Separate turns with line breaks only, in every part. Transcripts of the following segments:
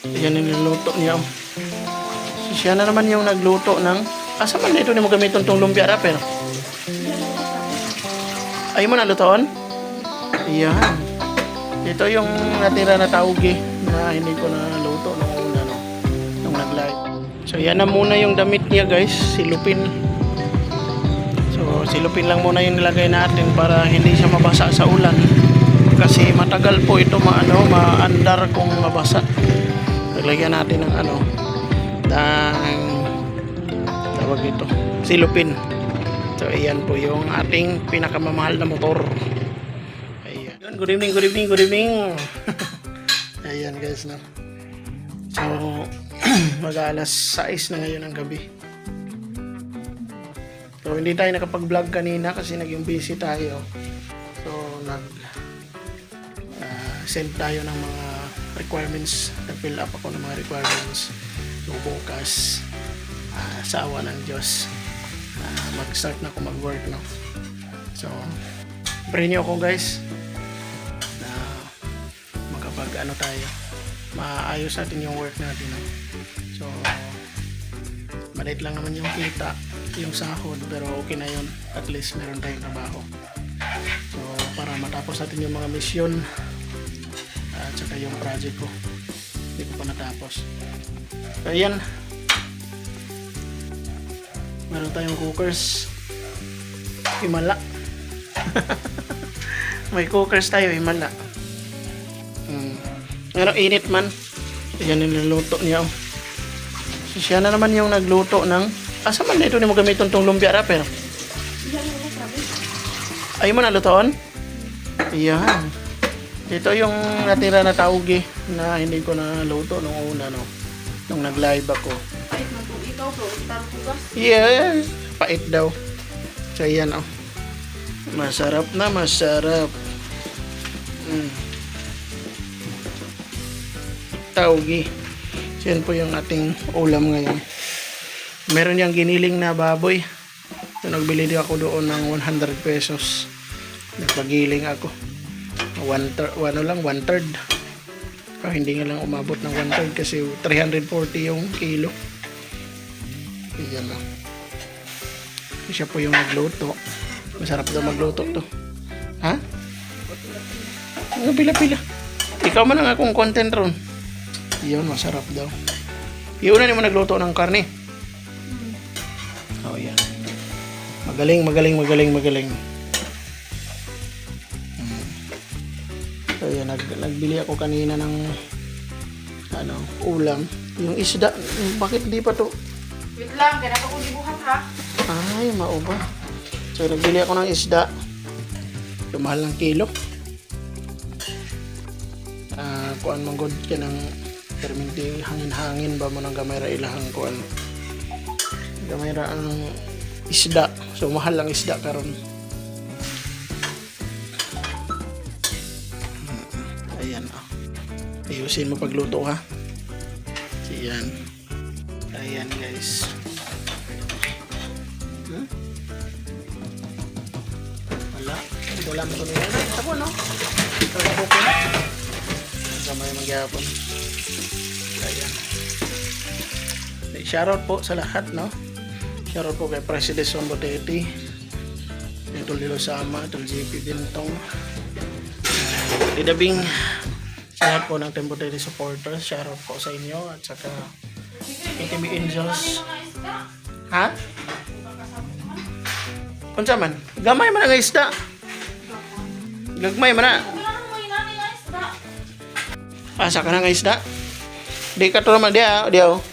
Ayan yung niluto niya. So, siya na naman yung nagluto ng... Asa man na ito ni mo gamiton tong lumpia wrapper? Ay mo nalutoon? Ayan. Ito yung natira na tauge na hindi ko naluto nung una, no? Nung nag-live. So yan na muna yung damit niya guys, silupin. So silupin lang muna yung nilagay natin para hindi siya mabasa sa ulan. Kasi matagal po ito maandar kung mabasa. Naglagyan natin ng tawag ito, silupin. So ayan po yung ating pinakamamahal na motor. Ayan. Good evening, good evening, good evening. Ayan guys, no. So mag-alas 6 na ngayon ang gabi. So hindi tayo nakapag-vlog kanina kasi naging busy tayo. So send tayo ng mga requirements. Nag-fill up ako ng mga requirements. So bukas sa awa ng Diyos mag-start na ako mag-work, no? So pray nyo ako guys na makapag tayo, maayos natin yung work natin, no? So maliit lang naman yung kita, yung sahod, pero okay na yun, at least meron tayong trabaho. So para matapos natin yung mga mission at saka yung project ko, hindi ko pa natapos. So ayan, meron tayong cookers Himala. May cookers tayo Himala. Pero init man. Ayan yung niluto niya. So, siya na naman yung nagluto ng... Asa man na ito ni mo gamiton tong lumpia wrapper? Ay mo nalutoon? Ayan. Ito yung natira na tauge na hindi ko naluto nung una, no? Nung nag-live ako. Yeah, pait daw. So yan, oh. Masarap na masarap. Tauge. So yan po yung ating ulam ngayon. Meron yung giniling na baboy. So nagbili din ako doon ng 100 pesos. Nagpagiling ako. One third. Hindi nga lang umabot ng 1/3 kasi 340 yung kilo. Ayan lang. Siya po yung nagluto. Masarap daw magluto to. Ha? Ang pila-pila. Ikaw man ang akong content ron. Yun, masarap daw. Iuna ni mo nagluto ng karne. Oh, yan. Magaling. So, yan, nagbili ako kanina ng ulam. Yung isda, bakit di pa to?
Wait lang, ganito ko dibuhat ha.
Ay, mauba. So, nagbili ako ng isda. Yung mahal ng kilo. Kuan mong good ka ng perminti hangin-hangin ba mo ng gamera ilahang kuan. Gamera ang isda. So, mahal lang isda karon. Ayan, oh. Ayusin mo pagluto ha. Ayan. Ayan guys. Wala. Ito lang ito nila. Ito po, no? Ito lang po po. Kamay magyapon. Ayan. Shoutout po sa lahat, no? Shoutout po kay President Son Boteti, Idol Lilo Sama, Idol JP Dintong, Didabing, sa lahat po ng Team Boteti supporters. Shoutout po sa inyo at saka ATB Angels. Ha? Kunsa man? Gamay man ang isda. Gagmay man na. Asa ka na nga isda? Di ka to naman dia, oh.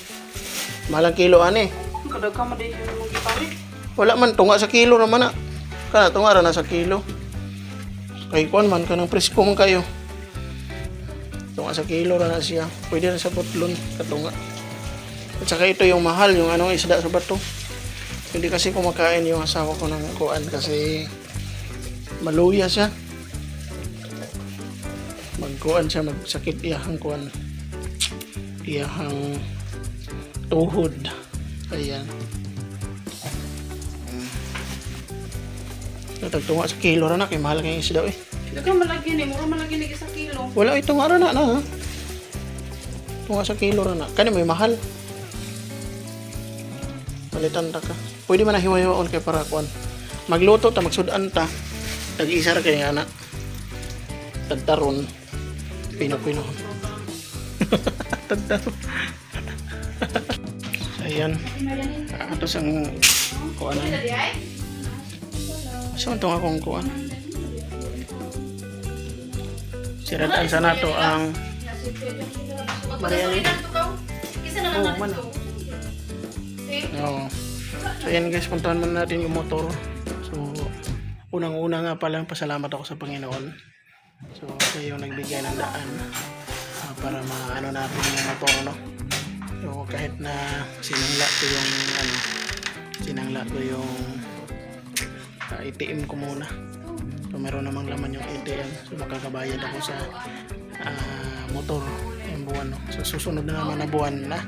Malang kilo ani.
Kadag ka maday yung mong gipari.
Wala man tunga sa kilo naman na. Kana tunga ra na sa kilo. Kay kuan man kanang presko man kayo. Tunga sa kilo ra na siya. Pwede na sa butlon katunga. At saka ito yung mahal, yung isda sa bato. Hindi kasi kumakain yung asawa ko ng kuan kasi maluya siya. Magkuan siya, magsakit iyahang kuan. Iyahang tuhod. Ayan. Natagtunga sa kilo ra na kay mahal kay isda eh.
Dagang malagyan eh, mura malagyan ni sa kilo.
Wala itong ara na ha. Tunga sa kilo ra na. Kani may mahal. Palitan ta ka. Pwede man na hiwa-hiwaon kay para kuan. Magluto ta, magsudan ta. Tag-isa ra kay ana. Tagtaron. Pino-pino. Tagtaron. Ayan. Ato sang kuan. Saan itong akong kuan? Siradaan sa nato ang Mariani. Oo, man. Oo. So yan guys, puntahan muna natin yung motor. So, unang-una nga pala, pasalamat ako sa Panginoon. So, siya yung nagbigay ng daan para maano natin yung motor, no? So, kahit na sinangla ko yung ATM ko muna. So, meron namang laman yung ATM. So, makakabayad ako sa motor yung buwan, no? So, susunod na naman na buwan na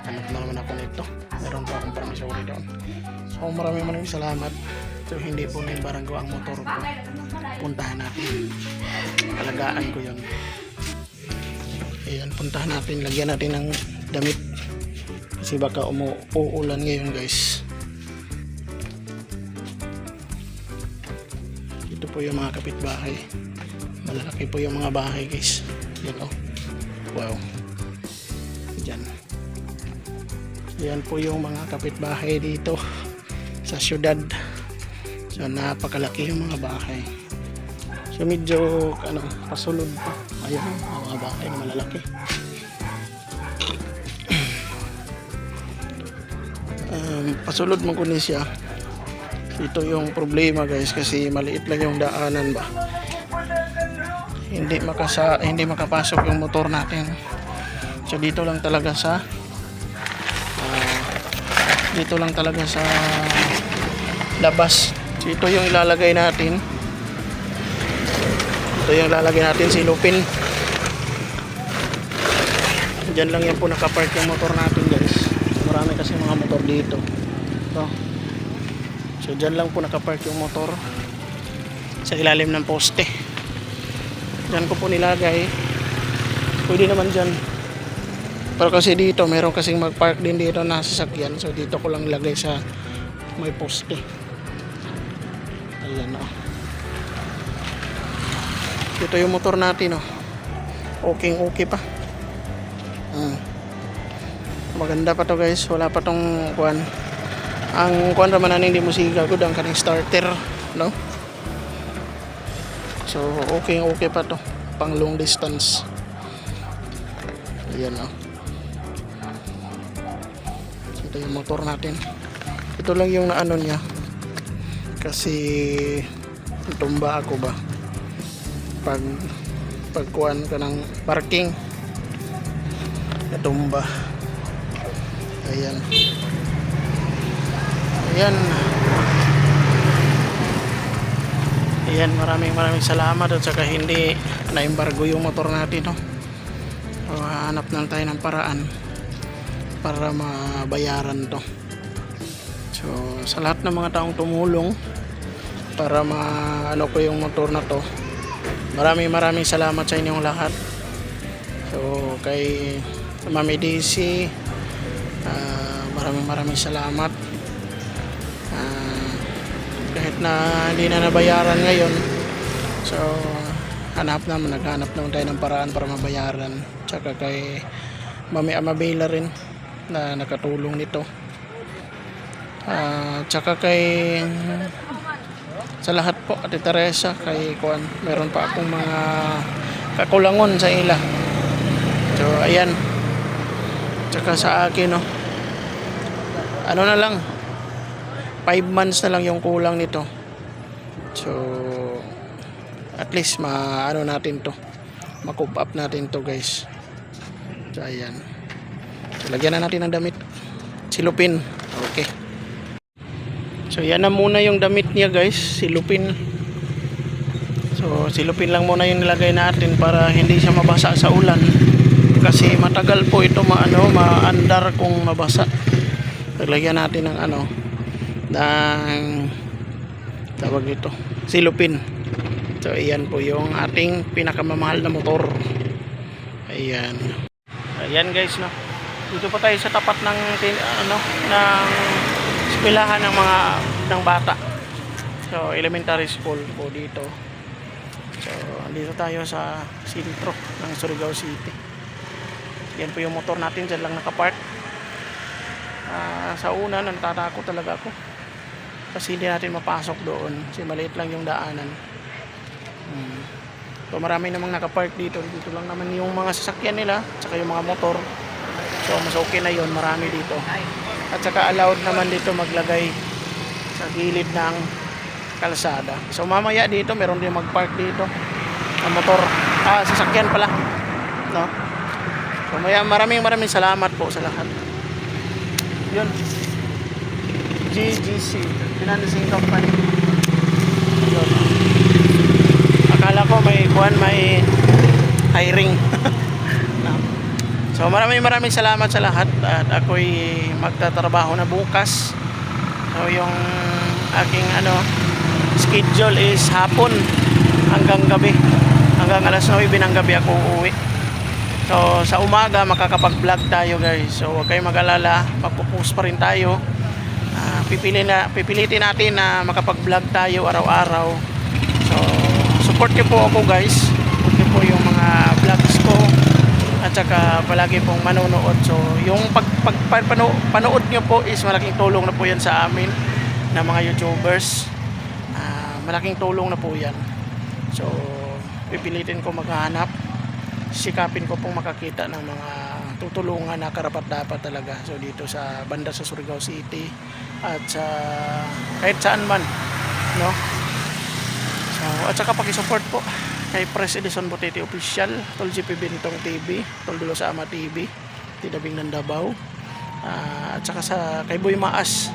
hanap na naman ako nito. Meron pa akong promissory doon. So, maraming salamat. So, hindi po na yung baranggo ang motor ko. Puntahan natin. Alagaan ko yun. Ayan, puntahan natin. Lagyan natin ng damit. Kasi baka uulan ngayon guys. Ito po yung mga kapitbahay. Malalaki po yung mga bahay guys. Yan oh. Wow. Diyan. Yan po yung mga kapitbahay dito sa syudad. So napakalaki yung mga bahay. So medyo pasulod pa. Ayun ang mga bahay na malalaki. Pasulod mo kunin siya. Ito yung problema guys kasi maliit lang yung daanan ba. Hindi makapasok yung motor natin. So dito lang talaga sa labas. So ito yung ilalagay natin. Silupin. Diyan lang yan po nakapark yung motor natin guys. Marami kasi mga motor dito. So diyan lang po nakapark yung motor sa ilalim ng poste. Diyan ko po nilagay. Pwede naman diyan. Pero kasi dito, meron kasing magpark din dito na sasakyan. So dito ko lang ilagay sa may poste. Ayan o. Ito yung motor natin o. Okay pa. Maganda pa to guys. Wala pa tong kuan. Ang kuan naman natin hindi mo sigagod ang kaning starter, no? So okay pa to. Pang long distance. Ayan o. Ito yung motor natin. Ito lang yung naano niya. Kasi tumba ako ba. Pagkuan ka ng parking. Natumba. Ayan. Ayan, maraming salamat at saka hindi na-embargo yung motor natin, no? So, hanap na tayo ng paraan para mabayaran to. So sa lahat ng mga taong tumulong para maano ko yung motor na to, maraming salamat sa inyong lahat. So kay Mami DC, maraming salamat. Kahit na hindi na nabayaran ngayon, so naghanap naman tayo ng paraan para mabayaran. Tsaka kay Mami Amabela rin na nakatulong nito. Tsaka kay sa lahat po, Ate Teresa, kay Kuan, meron pa akong mga kakulangon sa ila. So ayan. Tsaka sa akin, no, ano na lang, 5 months na lang yung kulang nito. So at least maano natin to, ma-coop up natin to guys. So ayan. So lagyan na natin ng damit. Silupin. Okay. So yan na muna yung damit niya guys, silupin. So silupin lang muna yung nilagay natin para hindi siya mabasa sa ulan. Kasi matagal po ito maandar kung mabasa. Lagyan natin ng ng tawag ito, silupin. So ayan po yung ating pinakamamahal na motor. Ayan. Ayan guys, no. Dito pa tayo sa tapat ng ng eskwelahan ng bata. So, elementary school po dito. So, dito tayo sa sentro ng Surigao City. Yan po yung motor natin, dyan lang nakapark. Sa una, natatakot talaga ako. Kasi hindi natin mapasok doon. Kasi maliit lang yung daanan. So, marami namang nakapark dito. Dito lang naman yung mga sasakyan nila, tsaka yung mga motor. So, mas okay na yon, marami dito. At saka allowed naman dito maglagay sa gilid ng kalsada. So, mamaya dito, meron din magpark dito ng motor. Sasakyan pala. No? So, maraming salamat po sa lahat. Yun. GGC, Financing Company. Yun. Akala ko may hiring. So maraming salamat sa lahat at ako'y magtatrabaho na bukas. So yung aking schedule is hapon hanggang gabi. Hanggang alas 9 ng gabi ako uuwi. So sa umaga makakapag-vlog tayo guys. So huwag kayong mag-alala, magpo-post pa rin tayo. Pipilitin natin na makapag-vlog tayo araw-araw. So support niyo po ako guys. Support niyo po yung mga vlogs ko. At saka palagi pong manonood. So yung panood nyo po is malaking tulong na po yan sa amin na mga YouTubers. Malaking tulong na po yan. So pipilitin ko maghahanap. Sikapin ko pong makakita ng mga tutulungan na karapat-dapat talaga. So dito sa banda sa Surigao City at sa kahit saan man, no? So at saka paki-support po kay Pres Edison Botete Official, Tol GP Bintong TV, Tol Dulo sa Ama TV, Tidabing ng Davao, at saka kay Boy Maas.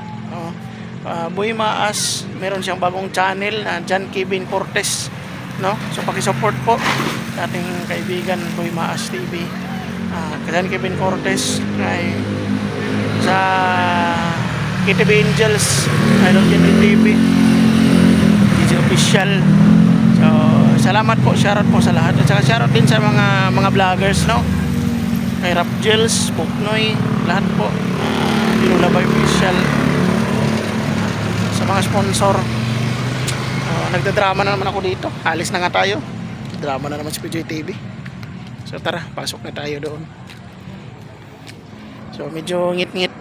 Boy Maas, meron siyang bagong channel na John Kevin Cortez, no? So paki-support po ating kaibigan Boy Maas TV, John Kevin Cortez, kay sa KTV Angels, Idol TV, DJ Official. So, salamat po, shoutout po sa lahat. At saka shoutout din sa mga vloggers, no? Kay Rap Gels, Puknoy, lahat po. Dilulabay Official. Sa mga sponsor. Nagdadrama na naman ako dito. Alis na nga tayo. Drama na naman si PJ TV. So tara, pasok na tayo doon. So medyo ngit-ngit.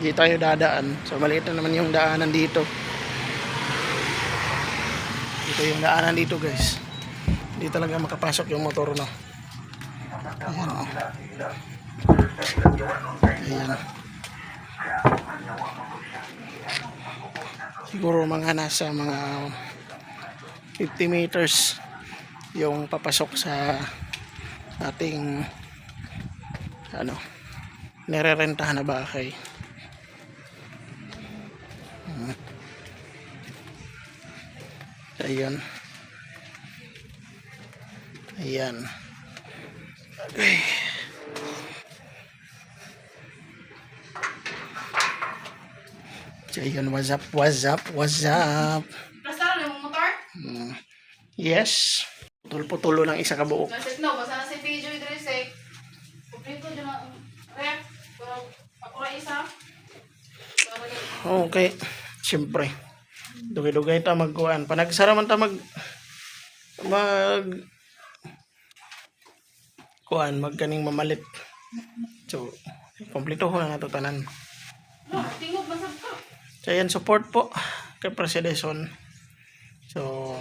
Hindi tayo dadaan. So maliit na naman yung daanan dito. Ito yung daanan dito guys. Hindi talaga makapasok yung motor, no. Ayan, oh. Ayan. Siguro mga nasa mga 50 meters yung papasok sa ating nirerentahan na bahay. Ayan. Ayan. Okay. So, ayan. What's up?
Plastaran na yung motor?
Yes. Putol-putulo ng isa ka buok.
Nasit no, basta na si PJ Idris eh. Puplito dyan ang rep. Pero ako na isa.
Okay. Siyempre. Dugay-dugay ta magkuhan. Panagsara man ta magkaning mamalit. So, kompleto ho na nato tanan.
No, tingog masab ka.
So, ayan, support po kay Presidison. So,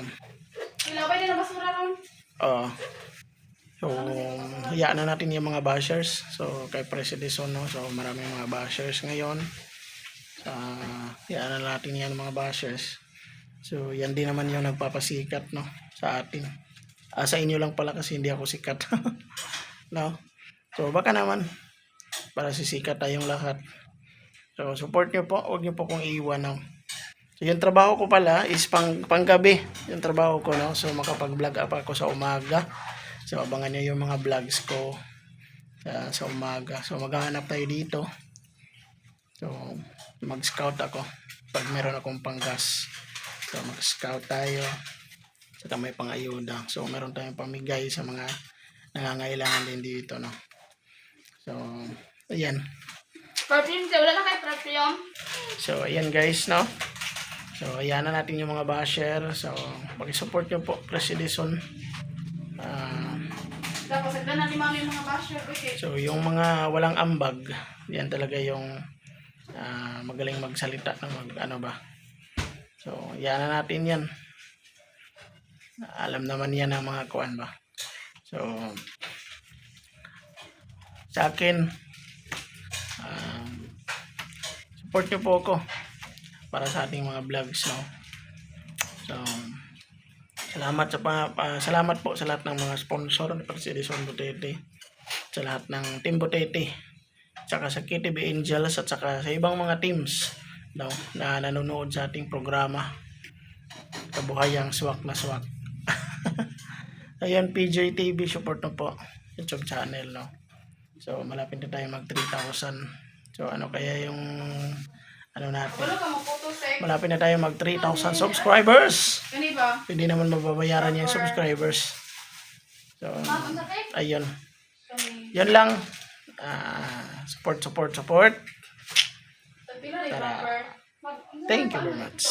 Ilabay din ang basura ron.
so, hayaan na natin yung mga bashers. So, kay Presidison, no? So, maraming mga bashers ngayon. Hayaan na natin yan mga bashers. So, yan din naman yung nagpapasikat, no? Sa atin. Sa inyo lang pala kasi hindi ako sikat. No? So, baka naman para sisikat tayong lahat. So, support nyo po. Huwag nyo po kong iiwan, no? So, yung trabaho ko pala is panggabi. Yung trabaho ko, no? So, makapag-vlog up ako sa umaga. So, abangan nyo yung mga vlogs ko sa umaga. So, maghahanap tayo dito. So, mag-scout ako pag meron akong panggas. So, mag-scout tayo. Saka may pang-ayuda. So, meron tayong pamigay sa mga nangangailangan din dito, no. So, ayan.
Perfume, wala na kayo perfume.
So, ayan guys, no. So, ayan na natin yung mga basher. So, pag-support nyo po, Press Edison.
Tapos, agdan na ni mami yung mga basher. Okay.
So, yung mga walang ambag, yan talaga yung magaling magsalita ng ano ba. So, yan na natin yan. Alam naman yan ang mga kuan ba. So, sa akin, support nyo po ako para sa ating mga vlogs, no. So, salamat po sa lahat ng mga sponsor ni Press Edison Butete, sa lahat ng Team Butete, saka sa KTB Angels, at saka sa ibang mga teams, no, na nanonood sa ating programa Kabuhayang Swak na Swak. Ayan, PJ TV, support na po YouTube channel, no. So malapit na tayo mag 3,000. So ano kaya yung ano natin,
Wala ka maputo, sek.
malapit na tayo mag 3,000 subscribers.
Kani ba?
Hindi naman mababayaran yung subscribers. So
Ma'am, ang sakit.
ayun,
Kani.
yun lang. Support.
Pila na yung
Tara.
proper.
Thank you very much.